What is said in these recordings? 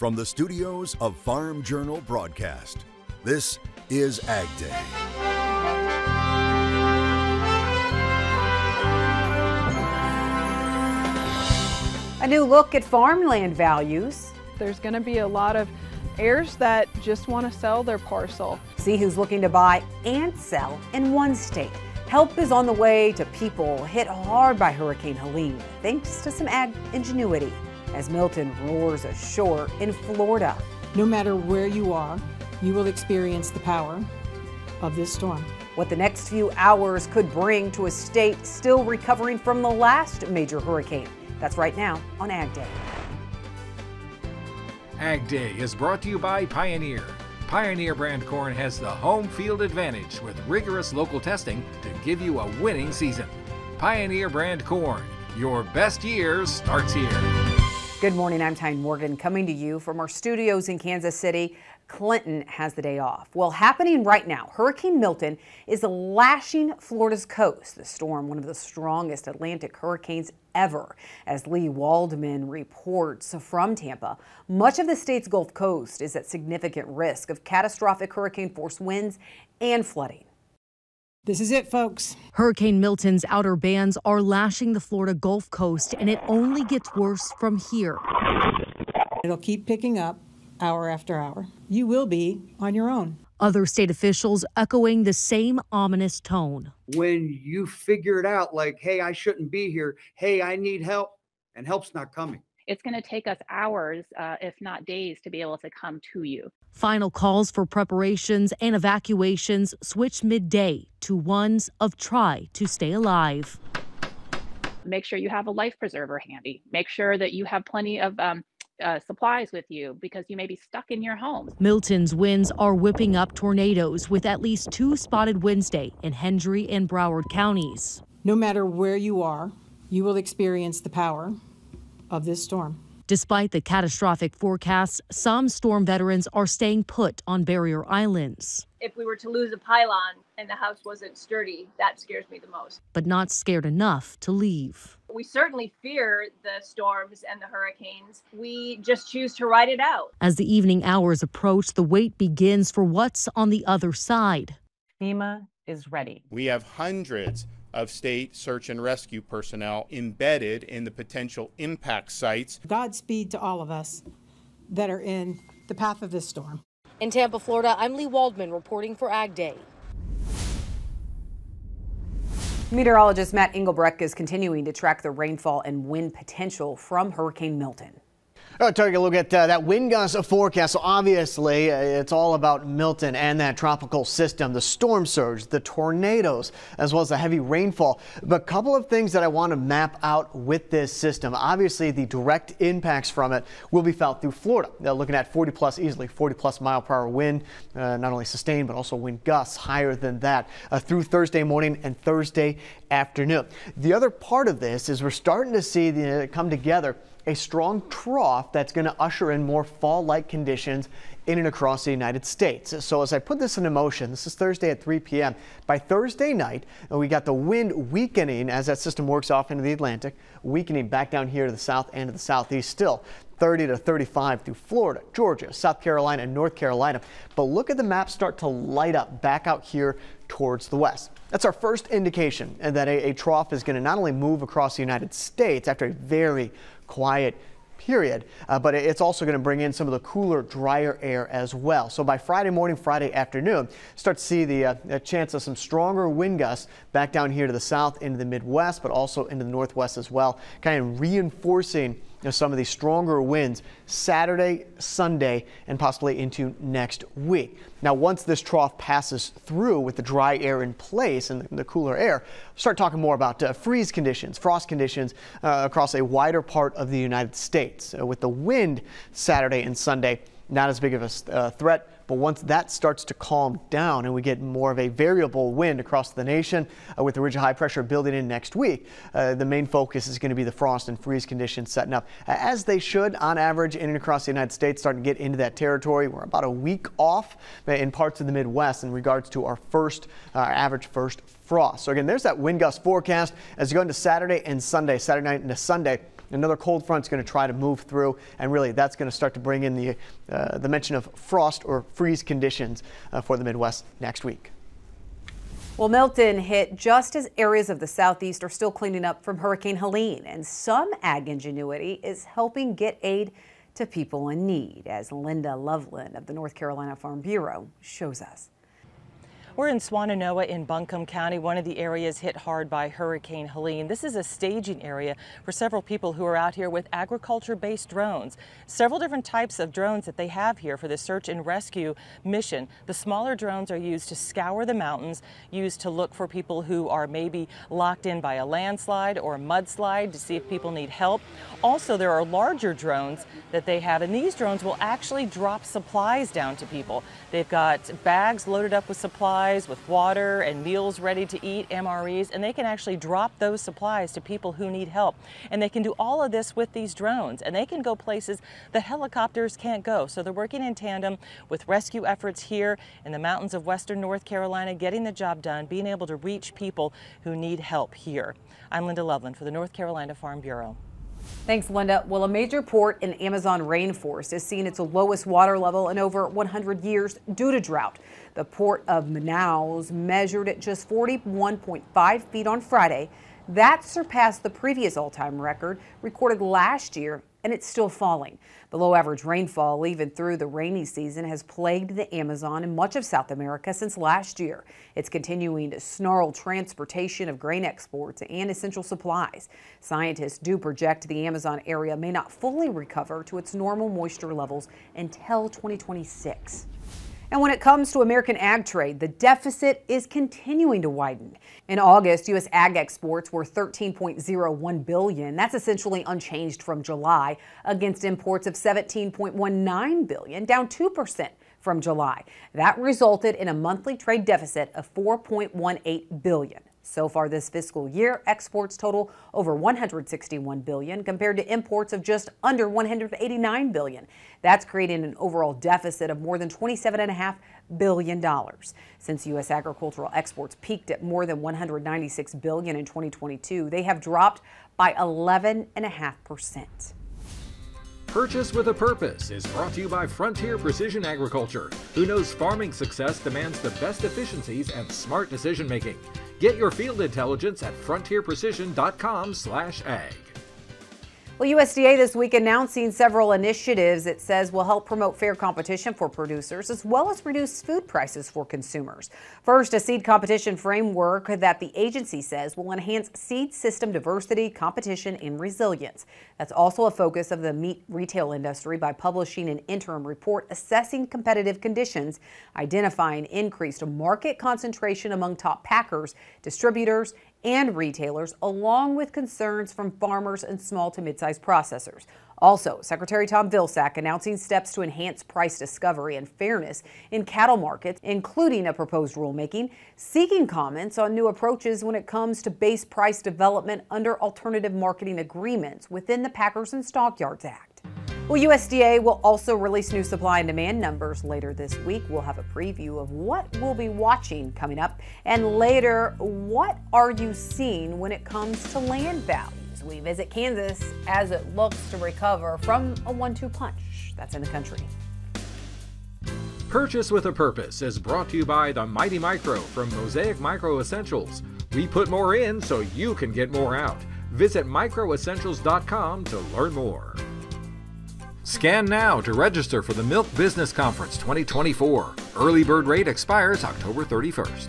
From the studios of Farm Journal Broadcast, this is AgDay. A new look at farmland values. There's going to be a lot of heirs that just want to sell their parcel. See who's looking to buy and sell in one state. Help is on the way to people hit hard by Hurricane Helene, thanks to some ag ingenuity, as Milton roars ashore in Florida. No matter where you are, you will experience the power of this storm. What the next few hours could bring to a state still recovering from the last major hurricane. That's right now on AgDay. AgDay is brought to you by Pioneer. Pioneer brand corn has the home field advantage with rigorous local testing to give you a winning season. Pioneer brand corn, your best years starts here. Good morning, I'm Tyne Morgan coming to you from our studios in Kansas City. Clinton has the day off. Well, happening right now, Hurricane Milton is lashing Florida's coast. The storm, one of the strongest Atlantic hurricanes ever. As Lee Waldman reports from Tampa, much of the state's Gulf Coast is at significant risk of catastrophic hurricane force winds and flooding. This is it, folks. Hurricane Milton's outer bands are lashing the Florida Gulf Coast, and it only gets worse from here. It'll keep picking up hour after hour. You will be on your own. Other state officials echoing the same ominous tone. When you figure it out, like, hey, I shouldn't be here. Hey, I need help, and help's not coming. It's going to take us hours, if not days, to be able to come to you. Final calls for preparations and evacuations switch midday to ones of try to stay alive. Make sure you have a life preserver handy. Make sure that you have plenty of supplies with you because you may be stuck in your home. Milton's winds are whipping up tornadoes with at least 2 spotted Wednesday in Hendry and Broward counties. No matter where you are, you will experience the power of this storm. Despite the catastrophic forecasts, some storm veterans are staying put on barrier islands. If we were to lose a pylon and the house wasn't sturdy, that scares me the most. But not scared enough to leave. We certainly fear the storms and the hurricanes. We just choose to ride it out. As the evening hours approach, the wait begins for what's on the other side. FEMA is ready. We have hundreds of state search and rescue personnel embedded in the potential impact sites. Godspeed to all of us that are in the path of this storm. In Tampa, Florida, I'm Lee Waldman reporting for AgDay. Meteorologist Matt Engelbrecht is continuing to track the rainfall and wind potential from Hurricane Milton. Taking a look at that wind gust forecast. So obviously, it's all about Milton and that tropical system, the storm surge, the tornadoes, as well as the heavy rainfall. But a couple of things that I want to map out with this system. Obviously, the direct impacts from it will be felt through Florida. They're looking at easily 40 plus mile per hour wind, not only sustained, but also wind gusts higher than that through Thursday morning and Thursday afternoon. The other part of this is we're starting to see come together a strong trough that's going to usher in more fall-like conditions in and across the United States. So as I put this into motion, this is Thursday at 3 p.m. By Thursday night, we got the wind weakening as that system works off into the Atlantic, weakening back down here to the south and to the southeast still. 30 to 35 through Florida, Georgia, South Carolina, and North Carolina. But look at the map start to light up back out here towards the west. That's our first indication that a trough is going to not only move across the United States after a very quiet period, but it's also going to bring in some of the cooler, drier air as well. So by Friday morning, Friday afternoon, start to see the chance of some stronger wind gusts back down here to the south into the Midwest, but also into the Northwest as well, kind of reinforcing some of these stronger winds Saturday, Sunday, and possibly into next week. Now, once this trough passes through with the dry air in place and the cooler air, start talking more about freeze conditions, frost conditions across a wider part of the United States. With the wind Saturday and Sunday, not as big of a threat. But once that starts to calm down and we get more of a variable wind across the nation with the ridge of high pressure building in next week, the main focus is going to be the frost and freeze conditions setting up as they should on average in and across the United States, starting to get into that territory. We're about a week off in parts of the Midwest in regards to our average first frost. So again, there's that wind gust forecast as you go into Saturday and Sunday, Saturday night into Sunday. Another cold front's going to try to move through, and really that's going to start to bring in the mention of frost or freeze conditions for the Midwest next week. Well, Milton hit just as areas of the southeast are still cleaning up from Hurricane Helene, and some ag ingenuity is helping get aid to people in need, as Linda Loveland of the North Carolina Farm Bureau shows us. We're in Swannanoa in Buncombe County, one of the areas hit hard by Hurricane Helene. This is a staging area for several people who are out here with agriculture-based drones. Several different types of drones that they have here for the search and rescue mission. The smaller drones are used to scour the mountains, used to look for people who are maybe locked in by a landslide or a mudslide to see if people need help. Also, there are larger drones that they have, and these drones will actually drop supplies down to people. They've got bags loaded up with supplies, with water and meals ready to eat, MREs, and they can actually drop those supplies to people who need help. And they can do all of this with these drones, and they can go places that helicopters can't go. So they're working in tandem with rescue efforts here in the mountains of western North Carolina, getting the job done, being able to reach people who need help here. I'm Linda Loveland for the North Carolina Farm Bureau. Thanks, Linda. Well, a major port in Amazon rainforest is seeing its lowest water level in over 100 years due to drought. The port of Manaus measured at just 41.5 feet on Friday. That surpassed the previous all-time record recorded last year, and it's still falling. Below average rainfall, even through the rainy season, has plagued the Amazon and much of South America since last year. It's continuing to snarl transportation of grain exports and essential supplies. Scientists do project the Amazon area may not fully recover to its normal moisture levels until 2026. And when it comes to American ag trade, the deficit is continuing to widen. In August, U.S. ag exports were $13.01 billion. That's essentially unchanged from July, against imports of $17.19 billion, down 2% from July. That resulted in a monthly trade deficit of $4.18 billion. So far this fiscal year, exports total over $161 billion compared to imports of just under $189 billion. That's creating an overall deficit of more than $27.5 billion. Since U.S. agricultural exports peaked at more than $196 billion in 2022, they have dropped by 11.5%. Purchase with a Purpose is brought to you by Frontier Precision Agriculture, who knows farming success demands the best efficiencies and smart decision making. Get your field intelligence at frontierprecision.com/ag. Well, USDA this week announcing several initiatives it says will help promote fair competition for producers as well as reduce food prices for consumers. First, a seed competition framework that the agency says will enhance seed system diversity, competition, and resilience. That's also a focus of the meat retail industry by publishing an interim report assessing competitive conditions, identifying increased market concentration among top packers, distributors, and retailers, along with concerns from farmers and small to mid-sized processors. Also, Secretary Tom Vilsack announcing steps to enhance price discovery and fairness in cattle markets, including a proposed rulemaking, seeking comments on new approaches when it comes to base price development under alternative marketing agreements within the Packers and Stockyards Act. Well, USDA will also release new supply and demand numbers later this week. We'll have a preview of what we'll be watching coming up. And later, what are you seeing when it comes to land values? We visit Kansas as it looks to recover from a 1-2 punch that's in the country. Purchase with a Purpose is brought to you by the Mighty Micro from Mosaic Micro Essentials. We put more in so you can get more out. Visit microessentials.com to learn more. Scan now to register for the Milk Business Conference 2024. Early bird rate expires October 31st.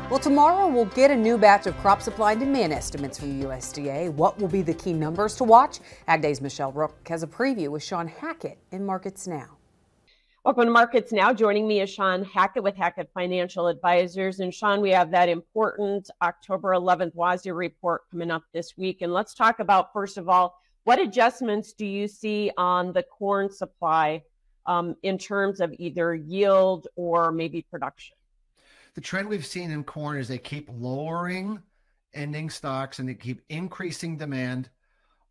Well, tomorrow we'll get a new batch of crop supply and demand estimates from USDA. What will be the key numbers to watch? AgDay's Michelle Rook has a preview with Sean Hackett in Markets Now. Welcome to Markets Now. Joining me is Sean Hackett with Hackett Financial Advisors. And Sean, we have that important October 11th WASDE report coming up this week. And let's talk about, first of all, what adjustments do you see on the corn supply in terms of either yield or maybe production? The trend we've seen in corn is they keep lowering ending stocks and they keep increasing demand.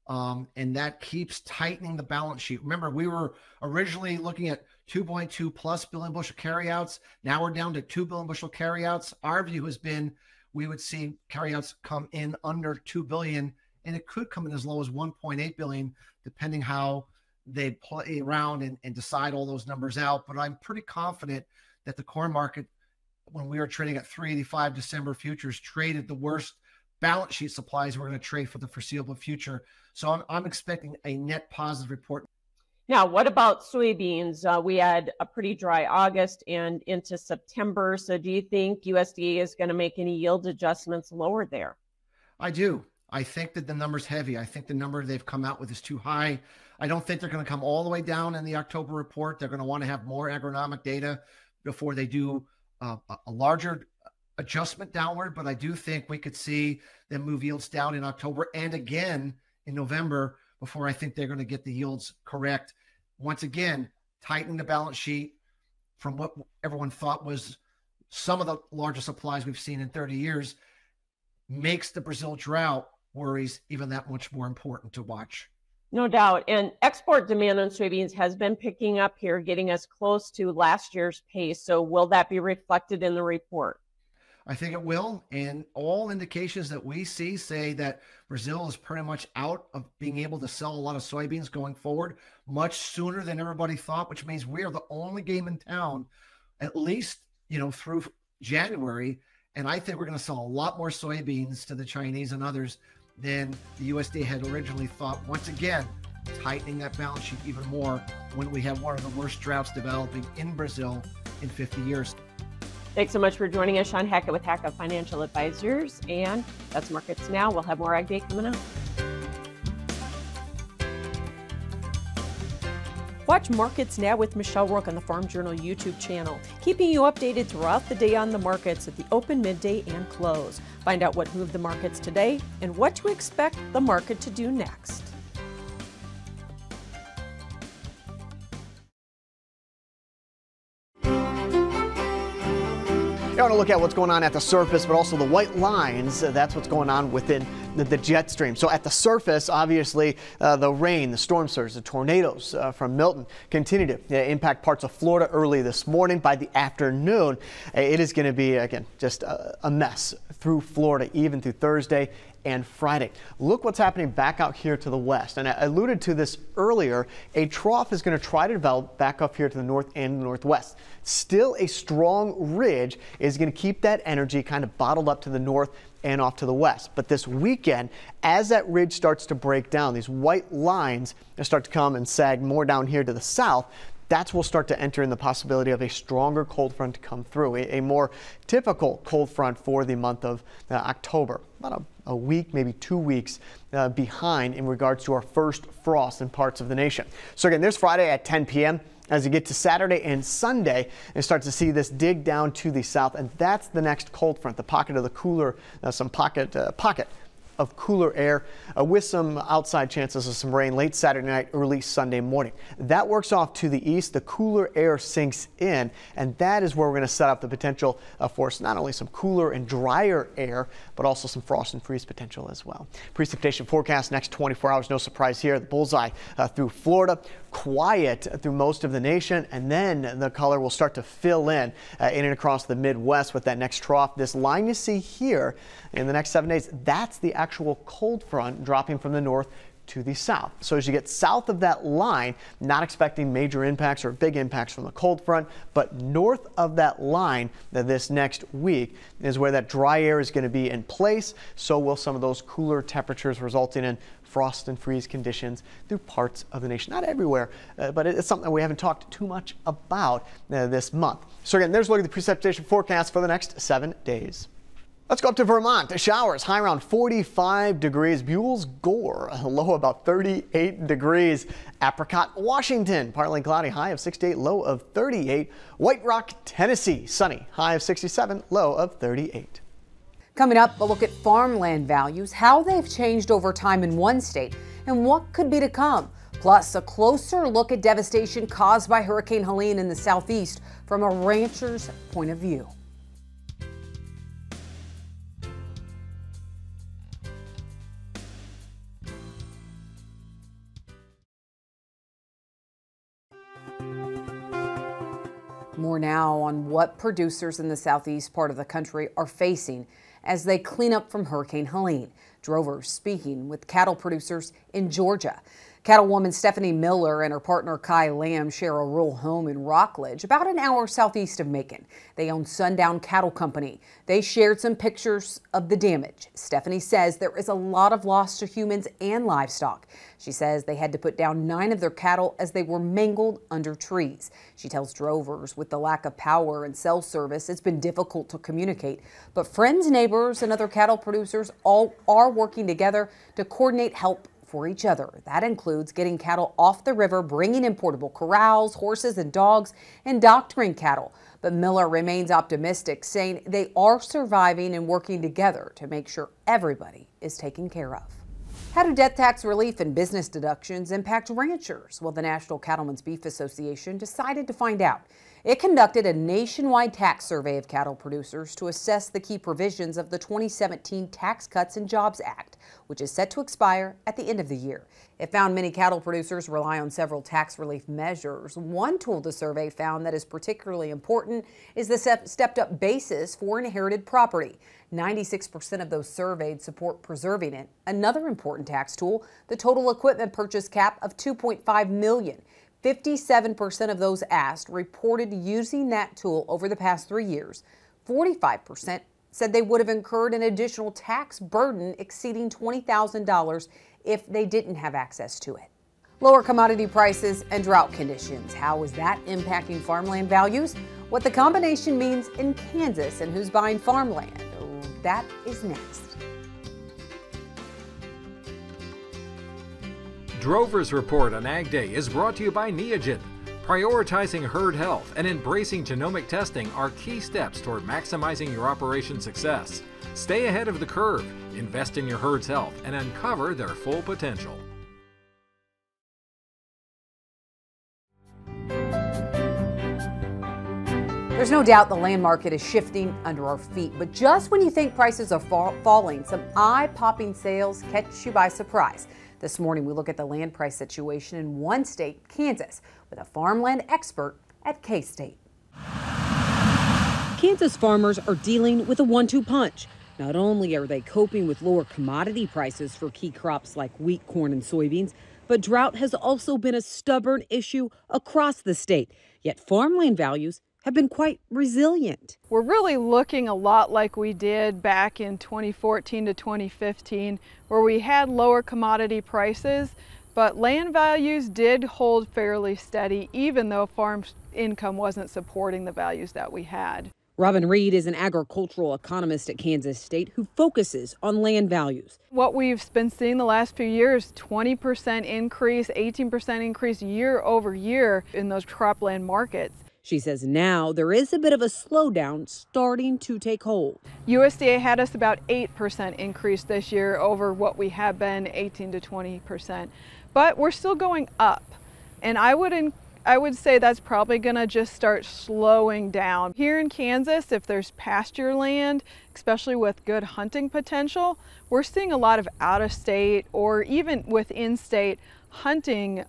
And that keeps tightening the balance sheet. Remember, we were originally looking at 2.2+ billion bushel carryouts. Now we're down to 2 billion bushel carryouts. Our view has been we would see carryouts come in under 2 billion, and it could come in as low as 1.8 billion, depending how they play around and decide all those numbers out. But I'm pretty confident that the corn market, when we were trading at 385 December futures, traded the worst balance sheet supplies we're going to trade for the foreseeable future. So I'm expecting a net positive report. Now, what about soybeans? We had a pretty dry August and into September. So do you think USDA is going to make any yield adjustments lower there? I do. I think that the number's heavy. I think the number they've come out with is too high. I don't think they're going to come all the way down in the October report. They're going to want to have more agronomic data before they do a larger adjustment downward. But I do think we could see them move yields down in October and again in November before I think they're going to get the yields correct. Once again, tightening the balance sheet from what everyone thought was some of the largest supplies we've seen in 30 years makes the Brazil drought worries even that much more important to watch. No doubt. And export demand on soybeans has been picking up here, getting us close to last year's pace. So will that be reflected in the report? I think it will. And all indications that we see say that Brazil is pretty much out of being able to sell a lot of soybeans going forward much sooner than everybody thought, which means we are the only game in town, at least, through January. And I think we're going to sell a lot more soybeans to the Chinese and others than the USDA had originally thought. Once again, tightening that balance sheet even more when we have one of the worst droughts developing in Brazil in 50 years. Thanks so much for joining us, Sean Hackett with Hackett Financial Advisors. And that's Markets Now. We'll have more AgDay coming up. Watch Markets Now with Michelle Rook on the Farm Journal YouTube channel, keeping you updated throughout the day on the markets at the open, midday, and close. Find out what moved the markets today and what to expect the market to do next. I want to look at what's going on at the surface, but also the white lines. That's what's going on within the jet stream. So at the surface, obviously, the rain, the storm surge, the tornadoes from Milton continue to impact parts of Florida early this morning. By the afternoon, it is going to be, again, just a mess through Florida, even through Thursday and Friday. Look what's happening back out here to the west. And I alluded to this earlier. A trough is going to try to develop back up here to the north and northwest. Still, a strong ridge is going to keep that energy kind of bottled up to the north and off to the west. But this weekend, as that ridge starts to break down, these white lines start to come and sag more down here to the south. That's will start to enter in the possibility of a stronger cold front to come through, a more typical cold front for the month of October. About a week, maybe 2 weeks behind in regards to our first frost in parts of the nation. So again, there's Friday at 10 p.m. As you get to Saturday and Sunday, and start to see this dig down to the south, and that's the next cold front, the pocket of the cooler, pocket of cooler air with some outside chances of some rain late Saturday night, early Sunday morning. That works off to the east. The cooler air sinks in, and that is where we're going to set up the potential for not only some cooler and drier air, but also some frost and freeze potential as well. Precipitation forecast next 24 hours. No surprise here. The bullseye through Florida. Quiet through most of the nation, and then the color will start to fill in and across the Midwest with that next trough. This line you see here in the next 7 days, that's the actual cold front dropping from the north to the south. So as you get south of that line, not expecting major impacts or big impacts from the cold front, but north of that line this next week is where that dry air is going to be in place. So will some of those cooler temperatures, resulting in frost and freeze conditions through parts of the nation. Not everywhere, but it's something that we haven't talked too much about this month. So again, there's a look at the precipitation forecast for the next 7 days. Let's go up to Vermont. Showers, high around 45 degrees. Buell's Gore, low about 38 degrees. Apricot, Washington, partly cloudy, high of 68, low of 38. White Rock, Tennessee, sunny, high of 67, low of 38. Coming up, a look at farmland values, how they've changed over time in one state, and what could be to come. Plus, a closer look at devastation caused by Hurricane Helene in the southeast from a rancher's point of view. More now on what producers in the southeast part of the country are facing as they clean up from Hurricane Helene. Drovers speaking with cattle producers in Georgia. Cattlewoman Stephanie Miller and her partner Kai Lamb share a rural home in Rockledge, about an hour southeast of Macon. They own Sundown Cattle Company. They shared some pictures of the damage. Stephanie says there is a lot of loss to humans and livestock. She says they had to put down 9 of their cattle as they were mangled under trees. She tells drovers with the lack of power and cell service, it's been difficult to communicate. But friends, neighbors, and other cattle producers all are working together to coordinate help for each other. That includes getting cattle off the river, bringing in portable corrals, horses and dogs, and doctoring cattle. But Miller remains optimistic, saying they are surviving and working together to make sure everybody is taken care of. How do death tax relief and business deductions impact ranchers? Well, the National Cattlemen's Beef Association decided to find out. It conducted a nationwide tax survey of cattle producers to assess the key provisions of the 2017 Tax Cuts and Jobs Act, which is set to expire at the end of the year. It found many cattle producers rely on several tax relief measures. One tool the survey found that is particularly important is the stepped-up basis for inherited property. 96% of those surveyed support preserving it. Another important tax tool, the total equipment purchase cap of $2.5 million. 57% of those asked reported using that tool over the past 3 years. 45% said they would have incurred an additional tax burden exceeding $20,000 if they didn't have access to it. Lower commodity prices and drought conditions. How is that impacting farmland values? What the combination means in Kansas and who's buying farmland. That is next. Drover's Report on Ag Day is brought to you by Neogen. Prioritizing herd health and embracing genomic testing are key steps toward maximizing your operation success. Stay ahead of the curve, invest in your herd's health, and uncover their full potential. There's no doubt the land market is shifting under our feet, but just when you think prices are falling, some eye-popping sales catch you by surprise. This morning, we look at the land price situation in one state, Kansas, with a farmland expert at K-State. Kansas farmers are dealing with a 1-2 punch. Not only are they coping with lower commodity prices for key crops like wheat, corn, and soybeans, but drought has also been a stubborn issue across the state. Yet farmland values have been quite resilient. We're really looking a lot like we did back in 2014 to 2015, where we had lower commodity prices, but land values did hold fairly steady, even though farm income wasn't supporting the values that we had. Robin Reed is an agricultural economist at Kansas State who focuses on land values. What we've been seeing the last few years, 20% increase, 18% increase year over year in those cropland markets. She says now there is a bit of a slowdown starting to take hold. USDA had us about 8% increase this year over what we have been 18 to 20%, but we're still going up. And I would say that's probably going to just start slowing down. Here in Kansas, if there's pasture land, especially with good hunting potential, we're seeing a lot of out-of-state or even within-state hunting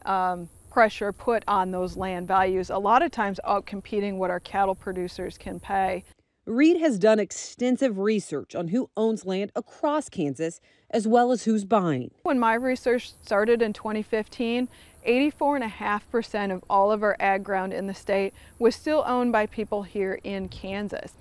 pressure put on those land values, a lot of times outcompeting what our cattle producers can pay. Reed has done extensive research on who owns land across Kansas, as well as who's buying. When my research started in 2015, 84.5% of all of our ag ground in the state was still owned by people here in Kansas.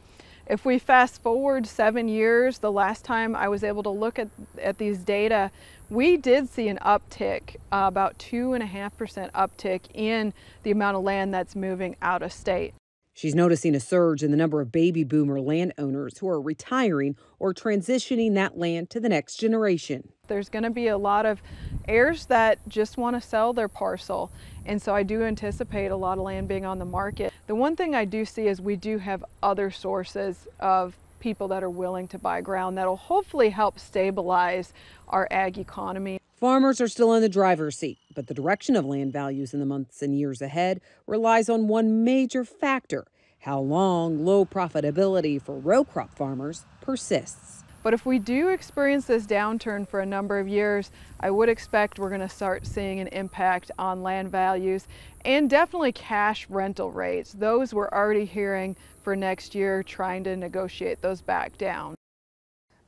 If we fast forward 7 years, the last time I was able to look at these data, we did see an uptick, about 2.5% uptick in the amount of land that's moving out of state. She's noticing a surge in the number of baby boomer landowners who are retiring or transitioning that land to the next generation. There's going to be a lot of heirs that just want to sell their parcel, and so I do anticipate a lot of land being on the market. The one thing I do see is we do have other sources of people that are willing to buy ground that'll hopefully help stabilize our ag economy. Farmers are still in the driver's seat, but the direction of land values in the months and years ahead relies on one major factor: how long low profitability for row crop farmers persists. But if we do experience this downturn for a number of years, I would expect we're going to start seeing an impact on land values and definitely cash rental rates. Those we're already hearing for next year, trying to negotiate those back down.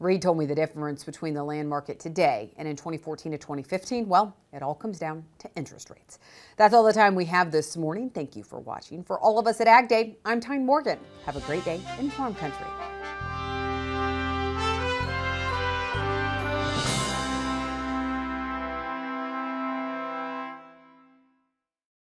Reed told me the difference between the land market today and in 2014 to 2015, well, it all comes down to interest rates. That's all the time we have this morning. Thank you for watching. For all of us at AgDay, I'm Tyne Morgan. Have a great day in farm country.